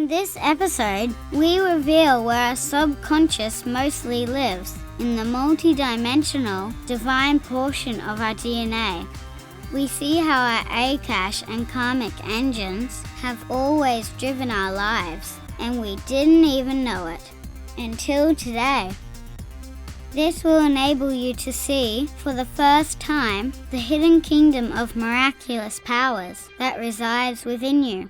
In this episode, we reveal where our subconscious mostly lives, in the multi-dimensional, divine portion of our DNA. We see how our Akash and karmic engines have always driven our lives, and we didn't even know it until today. This will enable you to see, for the first time, the hidden kingdom of miraculous powers that resides within you.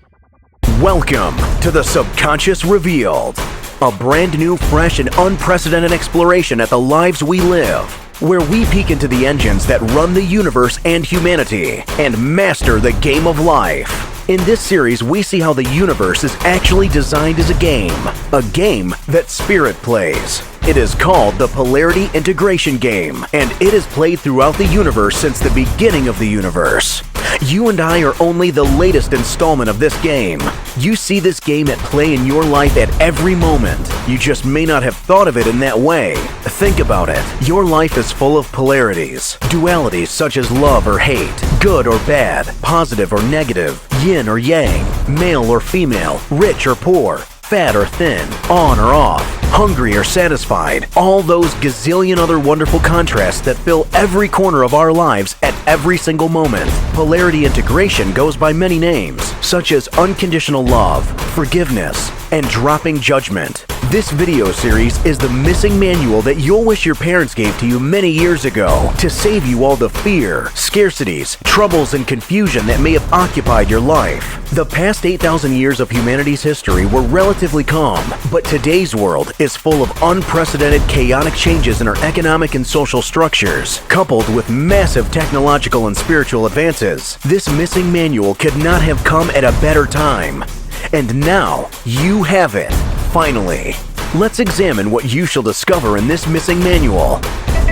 Welcome to the Subconscious Revealed, a brand new, fresh, and unprecedented exploration at the lives we live, where we peek into the engines that run the universe and humanity, and master the game of life. In this series, we see how the universe is actually designed as a game that Spirit plays. It is called the Polarity Integration Game, and it is played throughout the universe since the beginning of the universe. You and I are only the latest installment of this game. You see this game at play in your life at every moment. You just may not have thought of it in that way. Think about it. Your life is full of polarities, dualities such as love or hate, good or bad, positive or negative, yin or yang, male or female, rich or poor, fat or thin, on or off, hungry or satisfied, all those gazillion other wonderful contrasts that fill every corner of our lives at every single moment. Polarity integration goes by many names, such as unconditional love, forgiveness, and dropping judgment. This video series is the missing manual that you'll wish your parents gave to you many years ago to save you all the fear, scarcities, troubles, and confusion that may have occupied your life. The past 8,000 years of humanity's history were relatively calm, but today's world is full of unprecedented chaotic changes in our economic and social structures, coupled with massive technological and spiritual advances. This missing manual could not have come at a better time. And now, you have it. Finally, let's examine what you shall discover in this missing manual.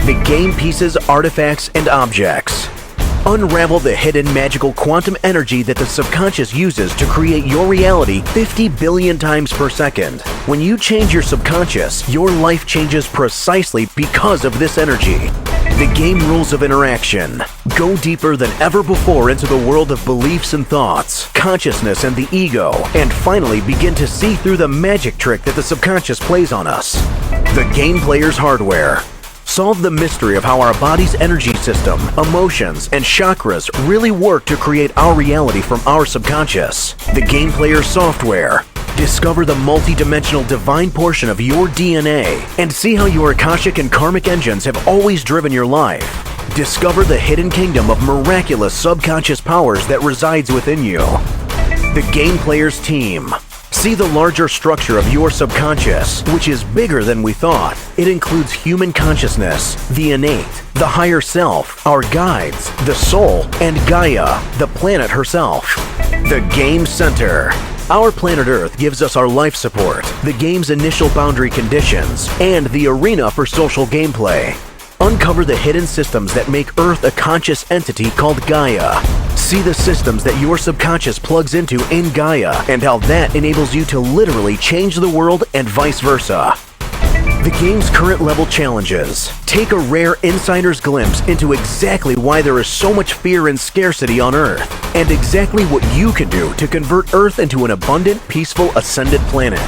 The game pieces, artifacts, and objects. Unravel the hidden magical quantum energy that the subconscious uses to create your reality 50 billion times per second. When you change your subconscious, your life changes precisely because of this energy. The game rules of interaction. Go deeper than ever before into the world of beliefs and thoughts, consciousness and the ego, and finally begin to see through the magic trick that the subconscious plays on us. The game player's hardware. Solve the mystery of how our body's energy system, emotions, and chakras really work to create our reality from our subconscious. The game player's software. Discover the multi-dimensional divine portion of your DNA and see how your Akashic and karmic engines have always driven your life. Discover the hidden kingdom of miraculous subconscious powers that resides within you. The game player's team. See the larger structure of your subconscious, which is bigger than we thought. It includes human consciousness, the innate, the higher self, our guides, the soul, and Gaia, the planet herself. The game center. Our planet Earth gives us our life support, the game's initial boundary conditions, and the arena for social gameplay. Uncover the hidden systems that make Earth a conscious entity called Gaia. See the systems that your subconscious plugs into in Gaia and how that enables you to literally change the world and vice versa. The game's current level challenges. Take a rare insider's glimpse into exactly why there is so much fear and scarcity on Earth, and exactly what you can do to convert Earth into an abundant, peaceful, ascended planet.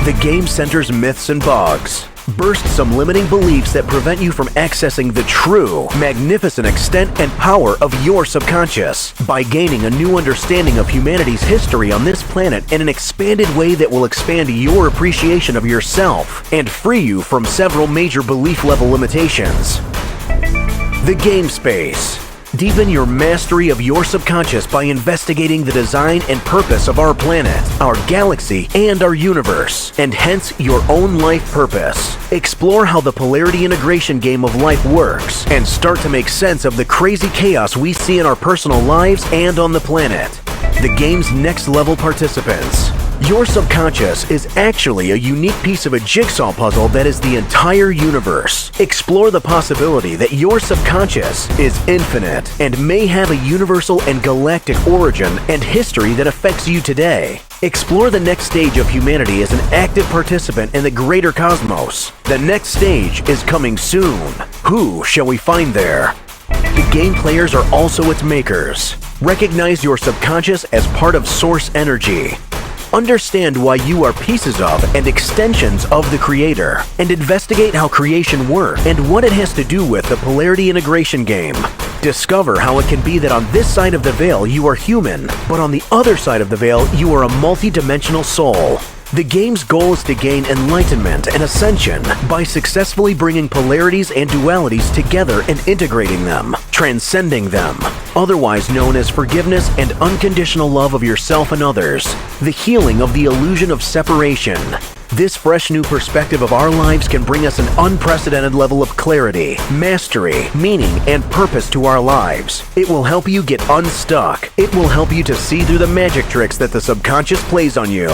The game centers myths and bugs. Burst some limiting beliefs that prevent you from accessing the true, magnificent extent and power of your subconscious by gaining a new understanding of humanity's history on this planet in an expanded way that will expand your appreciation of yourself and free you from several major belief level limitations. The game space. Deepen your mastery of your subconscious by investigating the design and purpose of our planet, our galaxy, and our universe, and hence your own life purpose. Explore how the polarity integration game of life works, and start to make sense of the crazy chaos we see in our personal lives and on the planet. The game's next level participants. Your subconscious is actually a unique piece of a jigsaw puzzle that is the entire universe. Explore the possibility that your subconscious is infinite and may have a universal and galactic origin and history that affects you today. Explore the next stage of humanity as an active participant in the greater cosmos. The next stage is coming soon. Who shall we find there? The game players are also its makers. Recognize your subconscious as part of source energy. Understand why you are pieces of and extensions of the Creator, and investigate how creation works and what it has to do with the polarity integration game. Discover how it can be that on this side of the veil you are human, but on the other side of the veil you are a multi-dimensional soul. The game's goal is to gain enlightenment and ascension by successfully bringing polarities and dualities together and integrating them, transcending them, otherwise known as forgiveness and unconditional love of yourself and others, the healing of the illusion of separation. This fresh new perspective of our lives can bring us an unprecedented level of clarity, mastery, meaning, and purpose to our lives. It will help you get unstuck. It will help you to see through the magic tricks that the subconscious plays on you.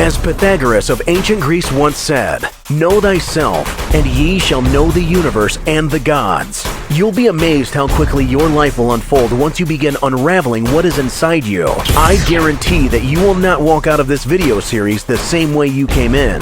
As Pythagoras of ancient Greece once said, "Know thyself, and ye shall know the universe and the gods." You'll be amazed how quickly your life will unfold once you begin unraveling what is inside you. I guarantee that you will not walk out of this video series the same way you came in.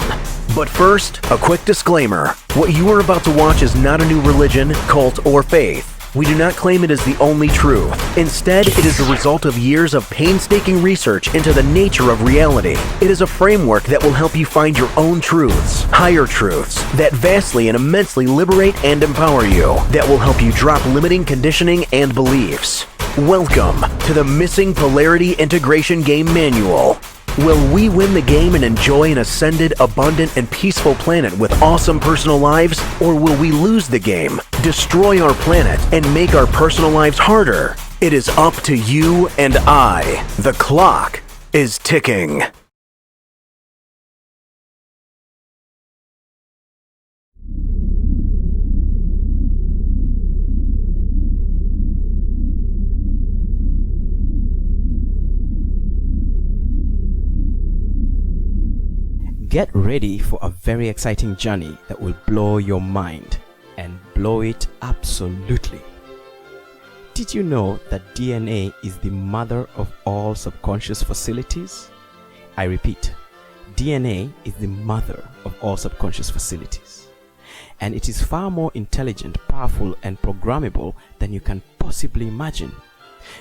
But first, a quick disclaimer. What you are about to watch is not a new religion, cult, or faith. We do not claim it is the only truth. Instead, it is the result of years of painstaking research into the nature of reality. It is a framework that will help you find your own truths, higher truths, that vastly and immensely liberate and empower you, that will help you drop limiting conditioning and beliefs. Welcome to the Missing Polarity Integration Game Manual. Will we win the game and enjoy an ascended, abundant, and peaceful planet with awesome personal lives? Or will we lose the game, destroy our planet, and make our personal lives harder? It is up to you and I. The clock is ticking. Get ready for a very exciting journey that will blow your mind and blow it absolutely. Did you know that DNA is the mother of all subconscious facilities? I repeat, DNA is the mother of all subconscious facilities. And it is far more intelligent, powerful, and programmable than you can possibly imagine.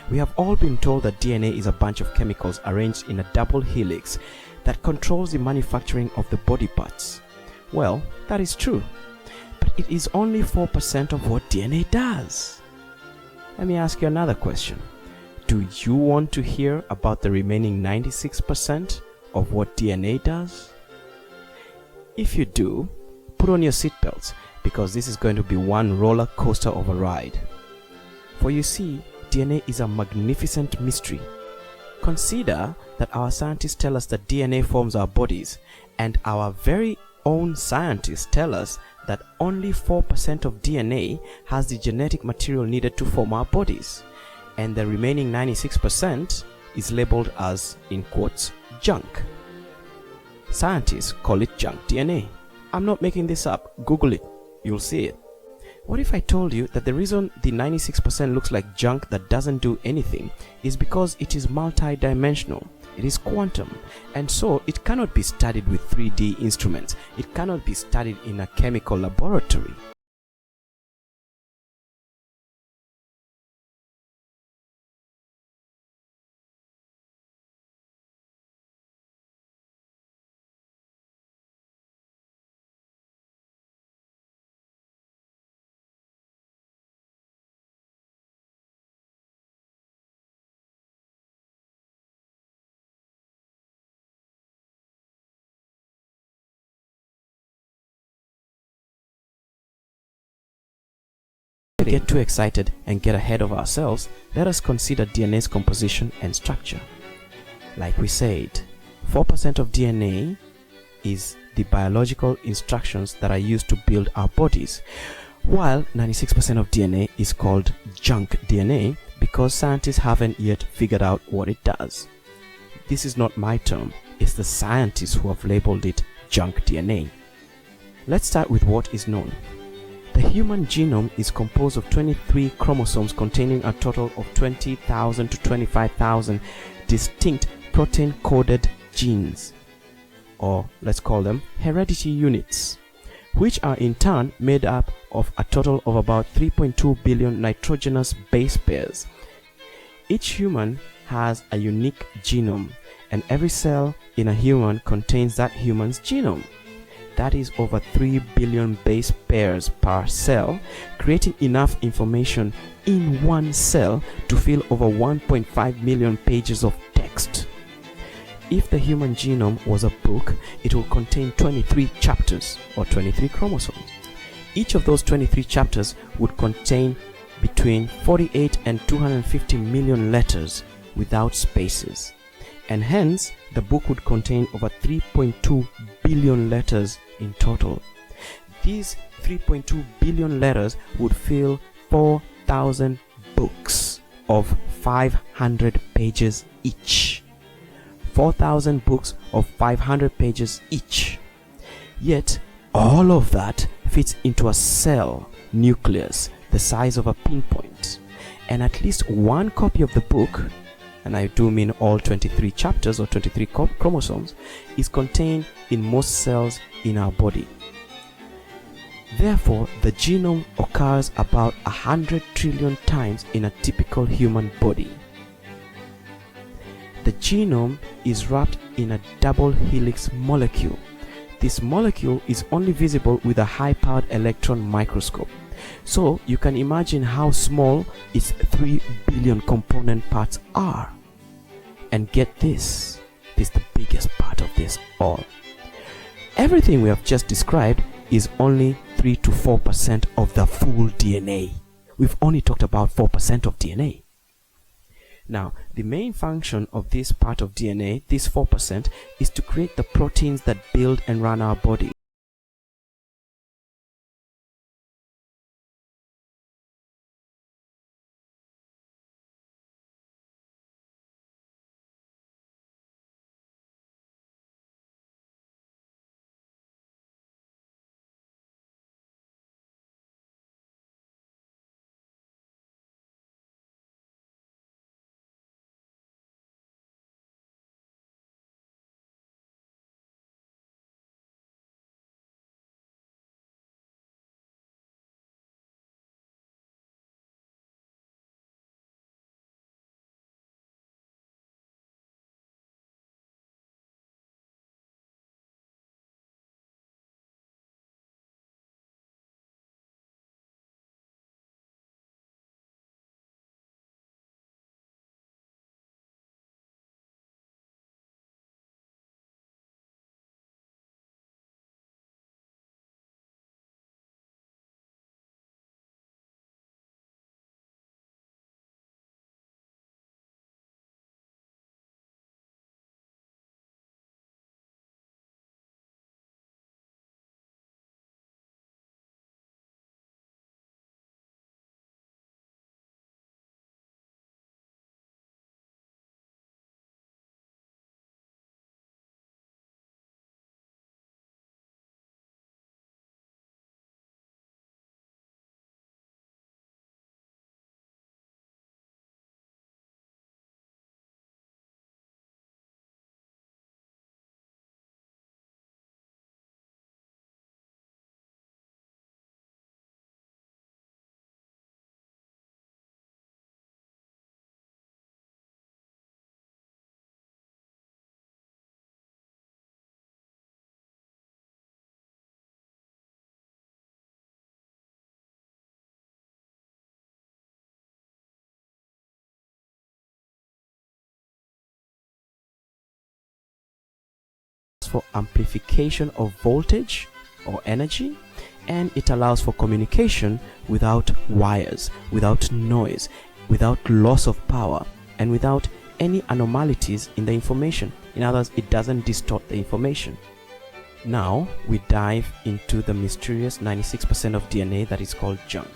We have all been told that DNA is a bunch of chemicals arranged in a double helix that controls the manufacturing of the body parts. Well, that is true, but it is only 4% of what DNA does. Let me ask you another question. Do you want to hear about the remaining 96% of what DNA does? If you do, put on your seatbelts, because this is going to be one roller coaster of a ride. For you see, DNA is a magnificent mystery. Consider that our scientists tell us that DNA forms our bodies, and our very own scientists tell us that only 4% of DNA has the genetic material needed to form our bodies, and the remaining 96% is labeled as, in quotes, junk. Scientists call it junk DNA. I'm not making this up. Google it. You'll see it. What if I told you that the reason the 96% looks like junk that doesn't do anything is because it is multi-dimensional, it is quantum, and so it cannot be studied with 3D instruments, it cannot be studied in a chemical laboratory. To get too excited and get ahead of ourselves, let us consider DNA's composition and structure. Like we said, 4% of DNA is the biological instructions that are used to build our bodies, while 96% of DNA is called junk DNA because scientists haven't yet figured out what it does. This is not my term, it's the scientists who have labeled it junk DNA. Let's start with what is known. The human genome is composed of 23 chromosomes containing a total of 20,000 to 25,000 distinct protein-coded genes, or let's call them heredity units, which are in turn made up of a total of about 3.2 billion nitrogenous base pairs. Each human has a unique genome, and every cell in a human contains that human's genome. That is over 3 billion base pairs per cell, creating enough information in one cell to fill over 1.5 million pages of text. If the human genome was a book, it will contain 23 chapters or 23 chromosomes. Each of those 23 chapters would contain between 48 and 250 million letters without spaces, and hence the book would contain over 3.2 billion letters in total. These 3.2 billion letters would fill 4,000 books of 500 pages each. 4,000 books of 500 pages each. Yet all of that fits into a cell nucleus the size of a pinpoint, and at least one copy of the book, and I do mean all 23 chapters or 23 chromosomes, is contained in most cells in our body. Therefore, the genome occurs about 100 trillion times in a typical human body. The genome is wrapped in a double helix molecule. This molecule is only visible with a high-powered electron microscope. So you can imagine how small its 3 billion component parts are. And get this is the biggest part of this all. Everything we have just described is only 3 to 4% of the full DNA. We've only talked about 4% of DNA. Now, the main function of this part of DNA, this 4%, is to create the proteins that build and run our body. For amplification of voltage or energy, and it allows for communication without wires, without noise, without loss of power, and without any anomalies in the information. In other words, it doesn't distort the information. Now we dive into the mysterious 96% of DNA that is called junk.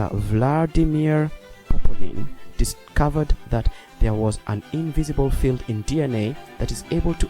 Dr. Vladimir Poponin discovered that there was an invisible field in DNA that is able to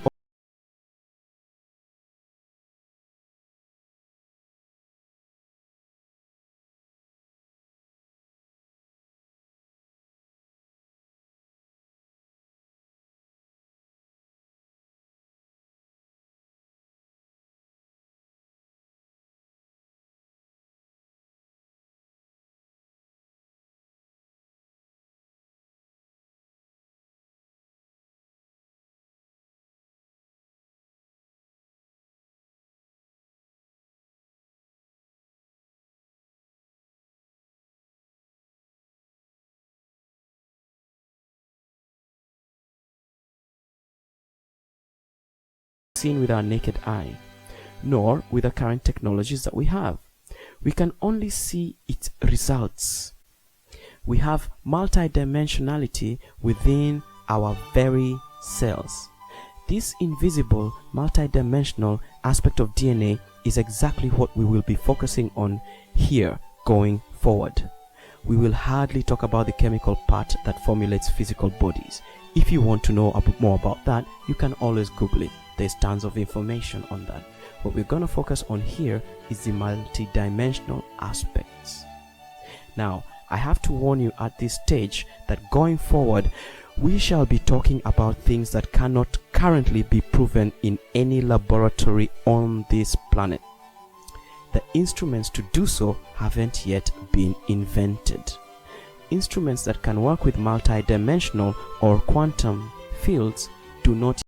seen with our naked eye, nor with the current technologies that we have. We can only see its results. We have multidimensionality within our very cells. This invisible multidimensional aspect of DNA is exactly what we will be focusing on here going forward. We will hardly talk about the chemical part that formulates physical bodies. If you want to know more about that, you can always Google it. There's tons of information on that. What we're going to focus on here is the multidimensional aspects. Now, I have to warn you at this stage that going forward, we shall be talking about things that cannot currently be proven in any laboratory on this planet. The instruments to do so haven't yet been invented. Instruments that can work with multidimensional or quantum fields do not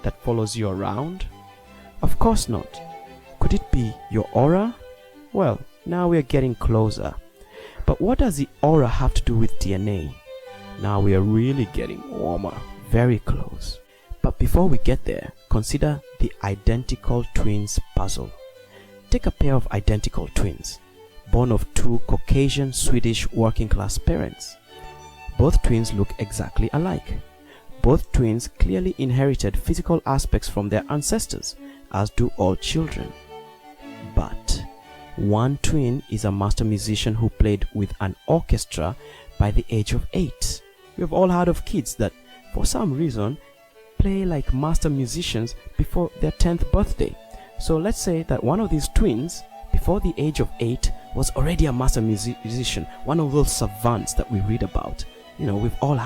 that follows you around? Of course not. Could it be your aura? Well, now we are getting closer. But what does the aura have to do with DNA? Now we are really getting warmer, very close. But before we get there, consider the identical twins puzzle. Take a pair of identical twins, born of two Caucasian Swedish working class parents. Both twins look exactly alike. Both twins clearly inherited physical aspects from their ancestors, as do all children. But one twin is a master musician who played with an orchestra by the age of 8. We've all heard of kids that, for some reason, play like master musicians before their 10th birthday. So let's say that one of these twins, before the age of 8, was already a master musician, one of those savants that we read about. You know, we've all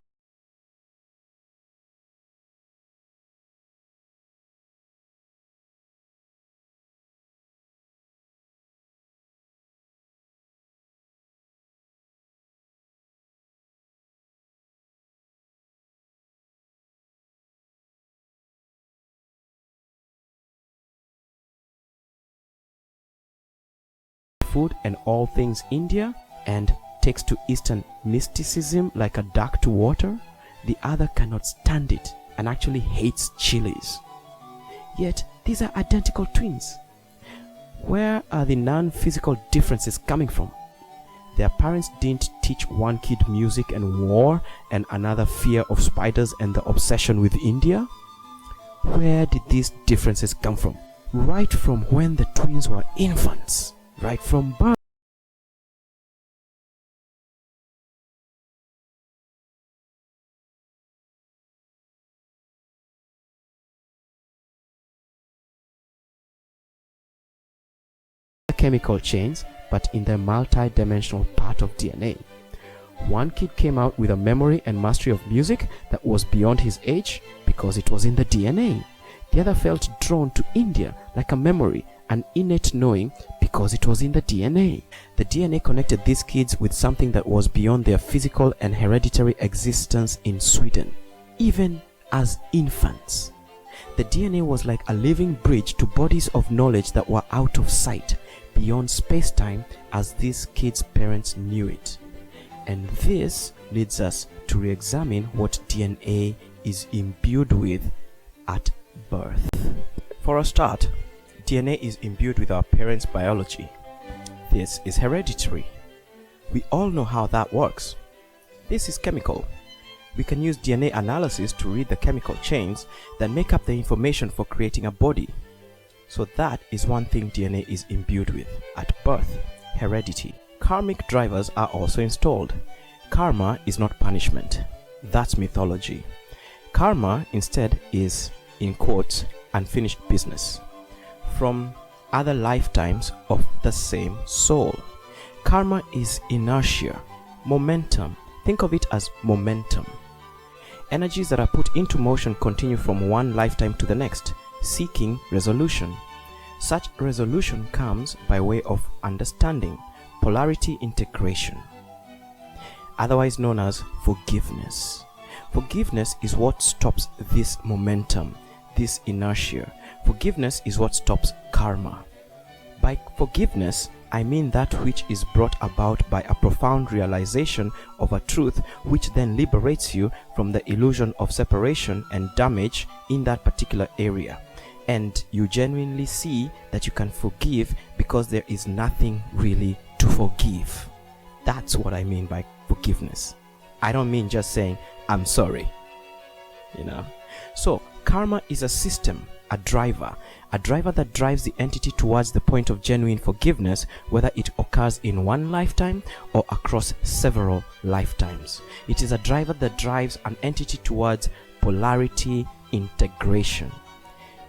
food and all things India, and takes to Eastern mysticism like a duck to water. The other cannot stand it and actually hates chilies. Yet these are identical twins. Where are the non-physical differences coming from? Their parents didn't teach one kid music and war and another fear of spiders and the obsession with India. Where did these differences come from? Right from when the twins were infants. Right from birth. Chemical chains, but in the multi-dimensional part of DNA. One kid came out with a memory and mastery of music that was beyond his age because it was in the DNA. The other felt drawn to India like a memory, an innate knowing because it was in the DNA. The DNA connected these kids with something that was beyond their physical and hereditary existence in Sweden, even as infants. The DNA was like a living bridge to bodies of knowledge that were out of sight, beyond space-time as these kids' parents knew it. And this leads us to re-examine what DNA is imbued with at birth. For a start, DNA is imbued with our parents' biology. This is hereditary. We all know how that works. This is chemical. We can use DNA analysis to read the chemical chains that make up the information for creating a body. So that is one thing DNA is imbued with at birth: heredity. Karmic drivers are also installed. Karma is not punishment. That's mythology. Karma instead is, in quotes, unfinished business from other lifetimes of the same soul. Karma is inertia, momentum. Think of it as momentum. Energies that are put into motion continue from one lifetime to the next, seeking resolution. Such resolution comes by way of understanding, polarity integration, otherwise known as forgiveness. Forgiveness is what stops this momentum, this inertia. Forgiveness is what stops karma. By forgiveness, I mean that which is brought about by a profound realization of a truth, which then liberates you from the illusion of separation and damage in that particular area. And you genuinely see that you can forgive because there is nothing really to forgive. That's what I mean by forgiveness. I don't mean just saying, I'm sorry. So, karma is a system, a driver that drives the entity towards the point of genuine forgiveness, whether it occurs in one lifetime or across several lifetimes. It is a driver that drives an entity towards polarity integration.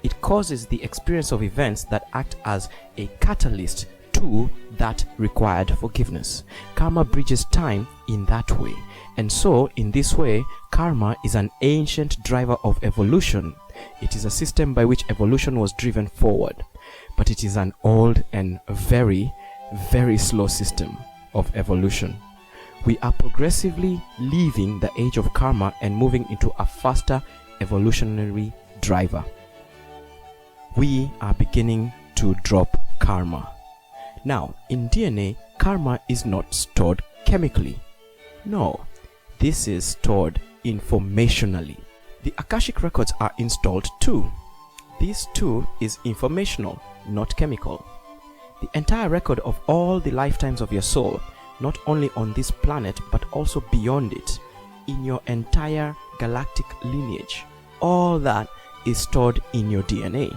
It causes the experience of events that act as a catalyst to that required forgiveness. Karma bridges time in that way. And so, in this way, karma is an ancient driver of evolution. It is a system by which evolution was driven forward. But it is an old and very, very slow system of evolution. We are progressively leaving the age of karma and moving into a faster evolutionary driver. We are beginning to drop karma. Now, in DNA, karma is not stored chemically. No, this is stored informationally. The Akashic records are installed too. This too is informational, not chemical. The entire record of all the lifetimes of your soul, not only on this planet but also beyond it, in your entire galactic lineage, all that is stored in your DNA.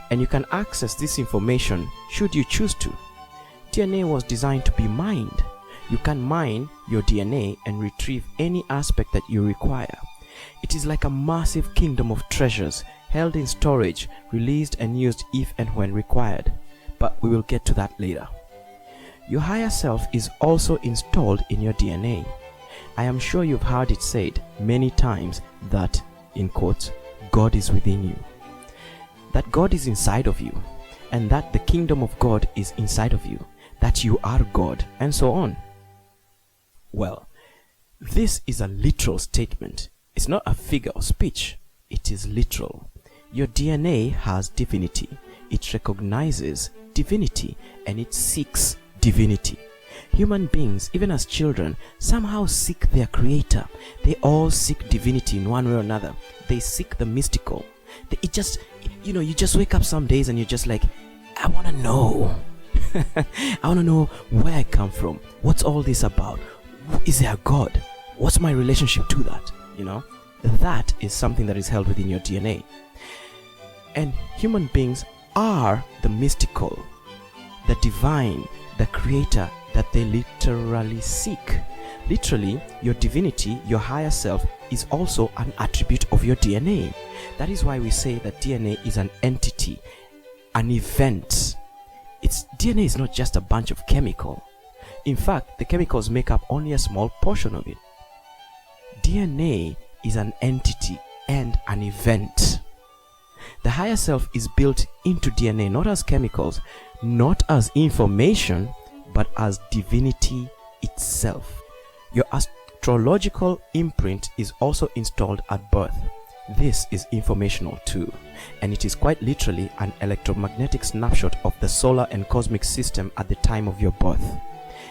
And you can access this information should you choose to. DNA was designed to be mined. You can mine your DNA and retrieve any aspect that you require. It is like a massive kingdom of treasures held in storage, released and used if and when required. But we will get to that later. Your higher self is also installed in your DNA. I am sure you've heard it said many times that, in quotes, God is within you. That God is inside of you, and that the kingdom of God is inside of you, that you are God, and so on. Well, this is a literal statement. It's not a figure of speech. It is literal. Your DNA has divinity. It recognizes divinity and it seeks divinity. Human beings, even as children, somehow seek their creator. They all seek divinity in one way or another. They seek the mystical. You just wake up some days and you're just like, I want to know. I want to know where I come from. What's all this about? Is there a God? What's my relationship to that? That is something that is held within your DNA. And human beings are the mystical, the divine, the creator that they literally seek. Literally, your divinity, your higher self, is also an attribute of your DNA. That is why we say that DNA is an entity, an event. DNA is not just a bunch of chemical. In fact, the chemicals make up only a small portion of it. DNA is an entity and an event. The higher self is built into DNA not as chemicals, not as information, but as divinity itself. Your astrological imprint is also installed at birth. This is informational too, and it is quite literally an electromagnetic snapshot of the solar and cosmic system at the time of your birth.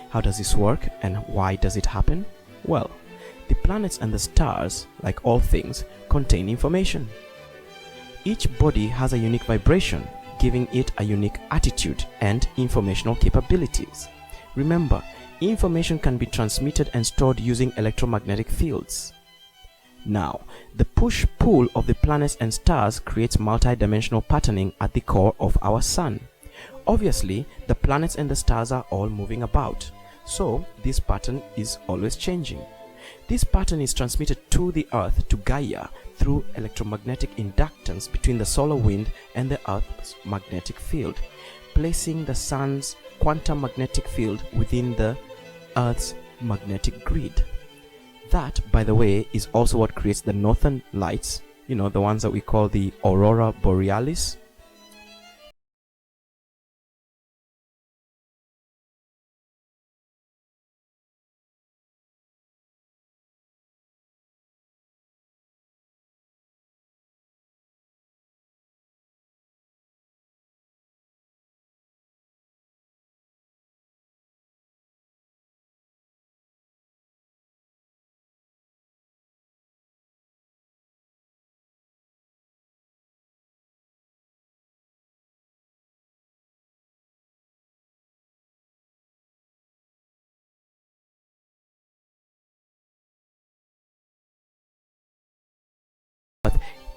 How does this work and why does it happen? Well, the planets and the stars, like all things, contain information. Each body has a unique vibration, giving it a unique attitude and informational capabilities. Remember, information can be transmitted and stored using electromagnetic fields. Now, the push-pull of the planets and stars creates multi-dimensional patterning at the core of our sun. Obviously, the planets and the stars are all moving about, so this pattern is always changing. This pattern is transmitted to the Earth, to Gaia, through electromagnetic inductance between the solar wind and the Earth's magnetic field, placing the sun's quantum magnetic field within the Earth's magnetic grid. That, by the way, is also what creates the northern lights, the ones that we call the aurora borealis.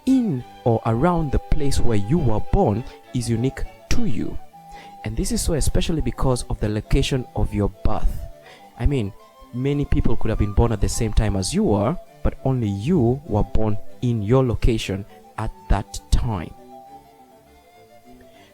In or around the place where you were born is unique to you, and this is so especially because of the location of your birth. I mean, many people could have been born at the same time as you were, but only you were born in your location at that time.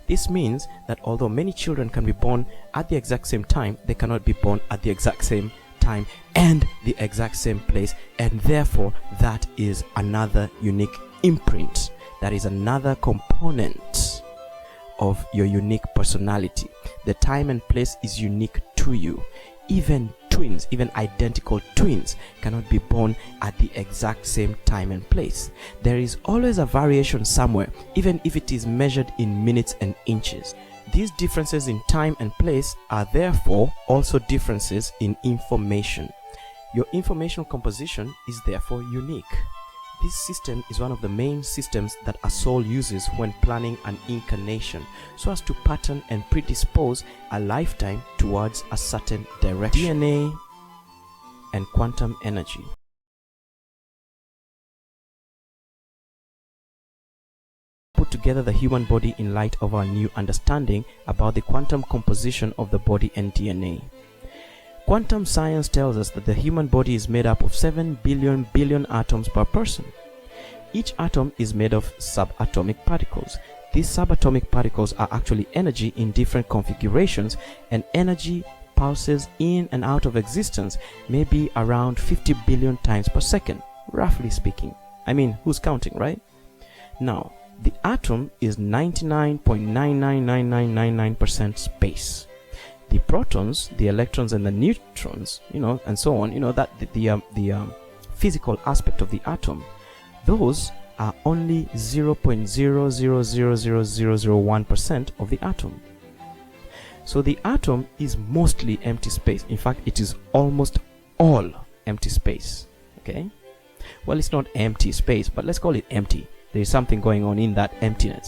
This means that although many children can be born at the exact same time, they cannot be born at the exact same time and the exact same place, and therefore that is another unique imprint. That is another component of your unique personality. The time and place is unique to you. Even twins, even identical twins, cannot be born at the exact same time and place. There is always a variation somewhere, even if it is measured in minutes and inches. These differences in time and place are therefore also differences in information. Your informational composition is therefore unique. This system is one of the main systems that a soul uses when planning an incarnation, so as to pattern and predispose a lifetime towards a certain direction. DNA and quantum energy. Put together the human body in light of our new understanding about the quantum composition of the body and DNA. Quantum science tells us that the human body is made up of 7 billion atoms per person. Each atom is made of subatomic particles. These subatomic particles are actually energy in different configurations, and energy pulses in and out of existence may be around 50 billion times per second, roughly speaking. I mean, who's counting, right? Now, the atom is 99.999999% space. The protons, the electrons, and the neutrons, and so on, that the physical aspect of the atom, those are only 0.0000001% of the atom. So the atom is mostly empty space. In fact, it is almost all empty space. Okay? Well, it's not empty space, but let's call it empty. There is something going on in that emptiness.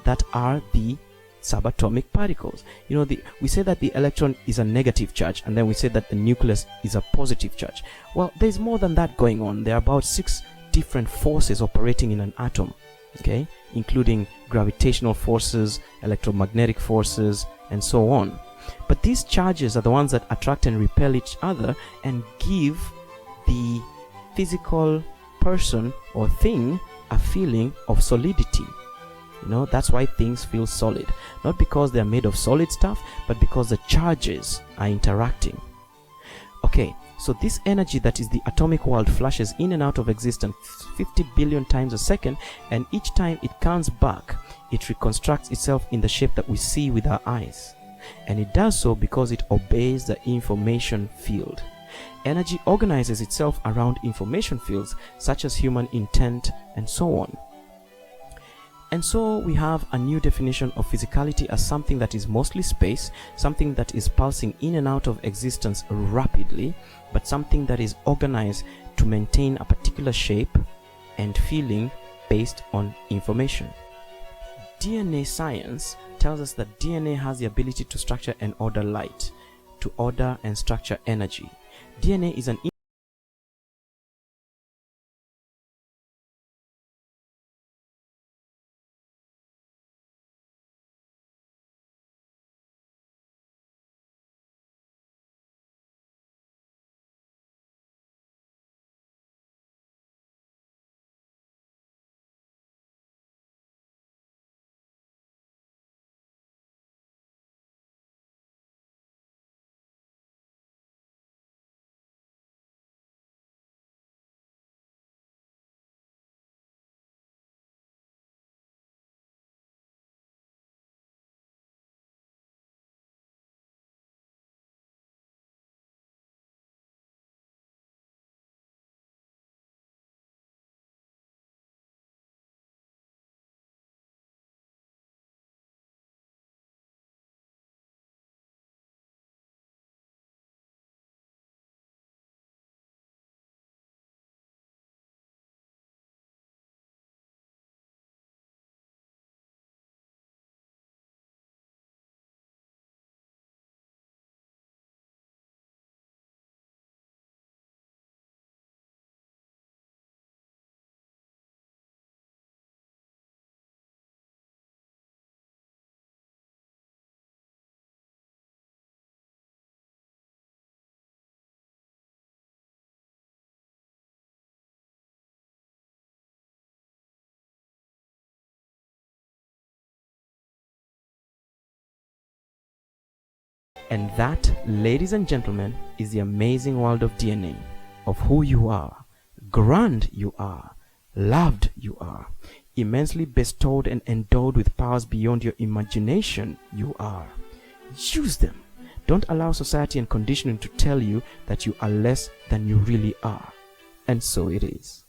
That are the subatomic particles. We say that the electron is a negative charge, and then we say that the nucleus is a positive charge. Well, there's more than that going on. There are about 6 different forces operating in an atom, okay, including gravitational forces, electromagnetic forces, and so on. But these charges are the ones that attract and repel each other and give the physical person or thing a feeling of solidity. That's why things feel solid. Not because they're made of solid stuff, but because the charges are interacting. Okay, so this energy that is the atomic world flashes in and out of existence 50 billion times a second, and each time it comes back, it reconstructs itself in the shape that we see with our eyes. and it does so because it obeys the information field. Energy organizes itself around information fields such as human intent and so on. And so we have a new definition of physicality as something that is mostly space, something that is pulsing in and out of existence rapidly, but something that is organized to maintain a particular shape and feeling based on information. DNA science tells us that DNA has the ability to structure and order light, to order and structure energy. DNA is an And that, ladies and gentlemen, is the amazing world of DNA, of who you are, grand you are, loved you are, immensely bestowed and endowed with powers beyond your imagination you are. Use them. Don't allow society and conditioning to tell you that you are less than you really are. And so it is.